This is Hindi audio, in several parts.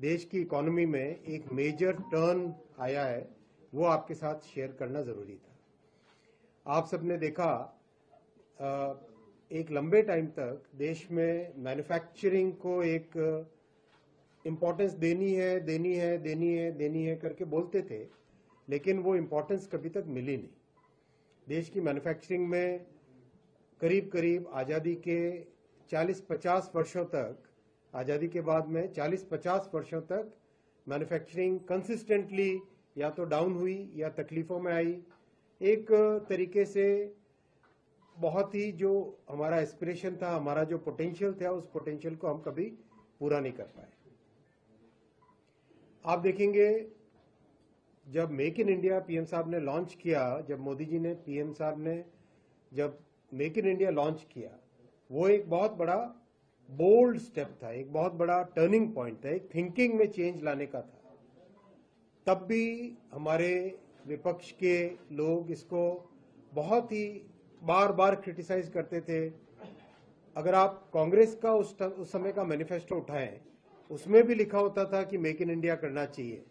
देश की इकोनॉमी में एक मेजर टर्न आया है, वो आपके साथ शेयर करना जरूरी था। आप सबने देखा एक लंबे टाइम तक देश में मैन्युफैक्चरिंग को एक इम्पोर्टेंस देनी है करके बोलते थे, लेकिन वो इम्पोर्टेंस कभी तक मिली नहीं। देश की मैन्युफैक्चरिंग में करीब करीब आज़ादी के 40-50 वर्षों तक, आज़ादी के बाद में 40-50 वर्षों तक मैन्युफैक्चरिंग कंसिस्टेंटली या तो डाउन हुई या तकलीफों में आई। एक तरीके से बहुत ही जो हमारा एस्पिरेशन था, हमारा जो पोटेंशियल था, उस पोटेंशियल को हम कभी पूरा नहीं कर पाए। आप देखेंगे जब मेक इन इंडिया पीएम साहब ने लॉन्च किया, जब मोदी जी ने पीएम साहब ने जब मेक इन इंडिया लॉन्च किया, वो एक बहुत बड़ा बोल्ड स्टेप था, एक बहुत बड़ा टर्निंग पॉइंट था, एक थिंकिंग में चेंज लाने का था। तब भी हमारे विपक्ष के लोग इसको बहुत ही बार बार क्रिटिसाइज करते थे। अगर आप कांग्रेस का उस समय का मैनिफेस्टो उठाएं, उसमें भी लिखा होता था कि मेक इन इंडिया करना चाहिए,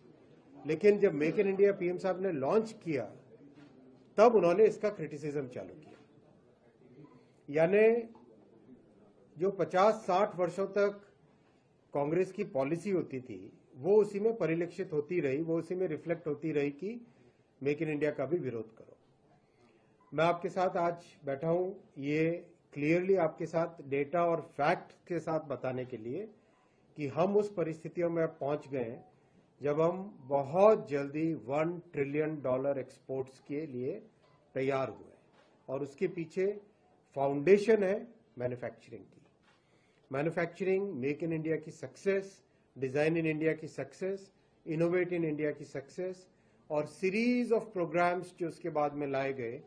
लेकिन जब मेक इन इंडिया पीएम साहब ने लॉन्च किया, तब उन्होंने इसका क्रिटिसिज्म चालू किया। यानी जो 50-60 वर्षों तक कांग्रेस की पॉलिसी होती थी, वो उसी में परिलक्षित होती रही, वो उसी में रिफ्लेक्ट होती रही कि मेक इन इंडिया का भी विरोध करो। मैं आपके साथ आज बैठा हूं ये क्लियरली आपके साथ डेटा और फैक्ट के साथ बताने के लिए कि हम उस परिस्थितियों में पहुंच गए जब हम बहुत जल्दी $1 ट्रिलियन एक्सपोर्ट्स के लिए तैयार हुए, और उसके पीछे फाउंडेशन है मैन्युफैक्चरिंग की। मैन्युफैक्चरिंग, मेक इन इंडिया की सक्सेस, डिजाइन इन इंडिया की सक्सेस, इनोवेट इन इंडिया की सक्सेस, और सीरीज ऑफ प्रोग्राम्स जो उसके बाद में लाए गए,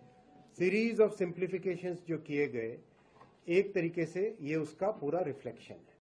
सीरीज ऑफ सिंप्लीफिकेशंस जो किए गए, एक तरीके से ये उसका पूरा रिफ्लेक्शन है।